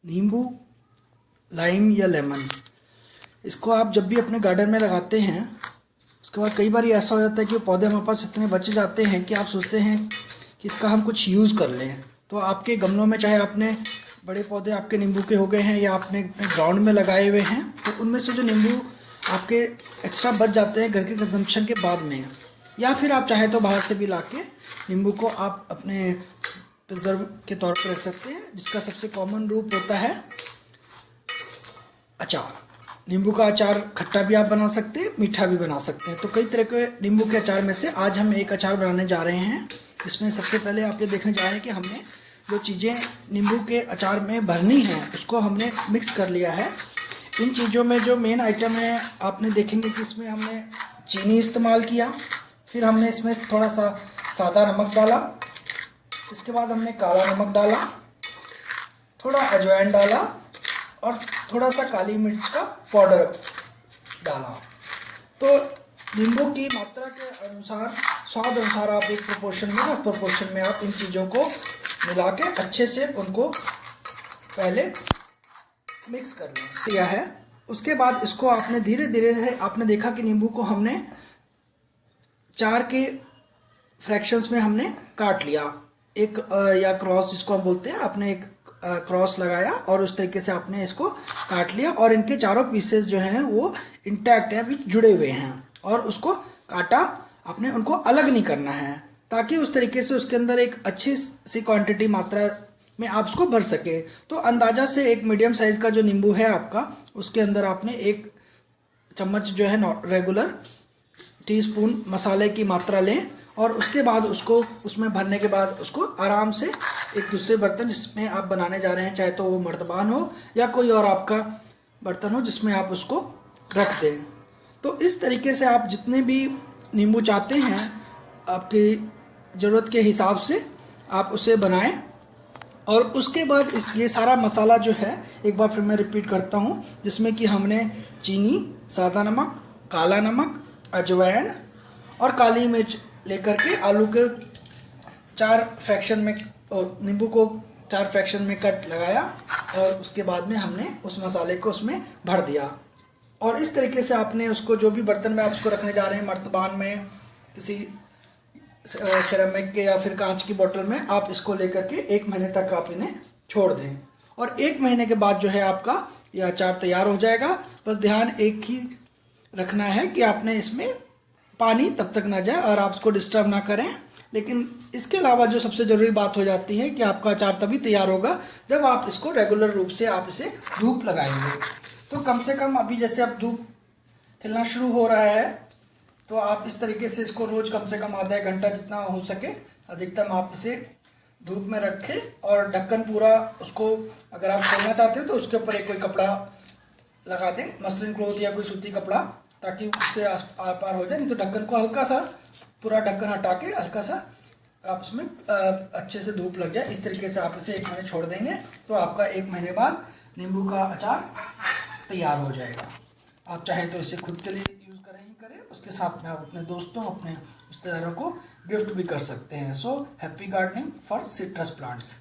नींबू, लाइम या लेमन, इसको आप जब भी अपने गार्डन में लगाते हैं उसके बाद कई बार ऐसा हो जाता है कि पौधे हमारे पास इतने बच जाते हैं कि आप सोचते हैं कि इसका हम कुछ यूज़ कर लें। तो आपके गमलों में चाहे आपने बड़े पौधे आपके नींबू के हो गए हैं या आपने अपने ग्राउंड में लगाए हुए हैं, तो उनमें से जो नींबू आपके एक्स्ट्रा बच जाते हैं घर के कंजम्पशन के बाद में, या फिर आप चाहे तो बाहर से भी ला के नींबू को आप अपने प्रिजर्व के तौर पर रख सकते हैं, जिसका सबसे कॉमन रूप होता है अचार। नींबू का अचार खट्टा भी आप बना सकते हैं, मीठा भी बना सकते हैं। तो कई तरह के नींबू के अचार में से आज हम एक अचार बनाने जा रहे हैं। इसमें सबसे पहले आप ये देखने जा रहे हैं कि हमने जो चीज़ें नींबू के अचार में भरनी है उसको हमने मिक्स कर लिया है। इन चीज़ों में जो मेन आइटम है आपने देखेंगे कि इसमें हमने चीनी इस्तेमाल किया, फिर हमने इसमें थोड़ा सा सादा नमक डाला, इसके बाद हमने काला नमक डाला, थोड़ा अजवाइन डाला और थोड़ा सा काली मिर्च का पाउडर डाला। तो नींबू की मात्रा के अनुसार, स्वाद अनुसार आप एक प्रोपोर्शन में आप इन चीज़ों को मिला के अच्छे से उनको पहले मिक्स कर लिया है। उसके बाद इसको आपने धीरे धीरे से आपने देखा कि नींबू को हमने 4 के फ्रैक्शंस में हमने काट लिया, एक या क्रॉस जिसको हम बोलते हैं, आपने एक क्रॉस लगाया और उस तरीके से आपने इसको काट लिया और इनके चारों पीसेस जो हैं वो इंटैक्ट हैं, अभी जुड़े हुए हैं, और उसको काटा आपने, उनको अलग नहीं करना है ताकि उस तरीके से उसके अंदर एक अच्छी सी क्वांटिटी मात्रा में आप उसको भर सके। तो अंदाज़ा से एक मीडियम साइज़ का जो नींबू है आपका, उसके अंदर आपने 1 चम्मच जो है रेगुलर टीस्पून मसाले की मात्रा लें और उसके बाद उसको उसमें भरने के बाद उसको आराम से एक दूसरे बर्तन जिसमें आप बनाने जा रहे हैं, चाहे तो वो मर्तबान हो या कोई और आपका बर्तन हो जिसमें आप उसको रख दें। तो इस तरीके से आप जितने भी नींबू चाहते हैं आपकी ज़रूरत के हिसाब से आप उसे बनाएं। और उसके बाद ये सारा मसाला जो है, एक बार फिर मैं रिपीट करता हूँ, जिसमें कि हमने चीनी, सादा नमक, काला नमक, अजवाइन और काली मिर्च लेकर के आलू के 4 फ्रैक्शन में, नींबू को 4 फ्रैक्शन में कट लगाया और उसके बाद में हमने उस मसाले को उसमें भर दिया। और इस तरीके से आपने उसको जो भी बर्तन में आप उसको रखने जा रहे हैं, मर्तबान में, किसी सिरेमिक के या फिर कांच की बोतल में, आप इसको लेकर के 1 महीने तक आप इन्हें छोड़ दें और 1 महीने के बाद जो है आपका यह अचार तैयार हो जाएगा। बस ध्यान एक ही रखना है कि आपने इसमें पानी तब तक ना जाए और आप उसको डिस्टर्ब ना करें। लेकिन इसके अलावा जो सबसे ज़रूरी बात हो जाती है कि आपका अचार तभी तैयार होगा जब आप इसको रेगुलर रूप से आप इसे धूप लगाएंगे। तो कम से कम अभी जैसे अब धूप खिलना शुरू हो रहा है, तो आप इस तरीके से इसको रोज़ कम से कम आधा घंटा जितना हो सके अधिकतम आप इसे धूप में रखें और ढक्कन पूरा उसको, अगर आप खोलना चाहते हैं तो उसके ऊपर एक कोई कपड़ा लगा दें, मसलिन क्लॉथ या कोई सूती कपड़ा, ताकि उससे आर पार हो जाए। नहीं तो ढक्कन को हल्का सा, पूरा ढक्कन हटा के हल्का सा आप उसमें अच्छे से धूप लग जाए। इस तरीके से आप इसे 1 महीने छोड़ देंगे तो आपका 1 महीने बाद नींबू का अचार तैयार हो जाएगा। आप चाहें तो इसे खुद के लिए यूज़ करें ही करें, उसके साथ में आप अपने दोस्तों, अपने रिश्तेदारों को गिफ्ट भी कर सकते हैं। So happy gardening for citrus plants.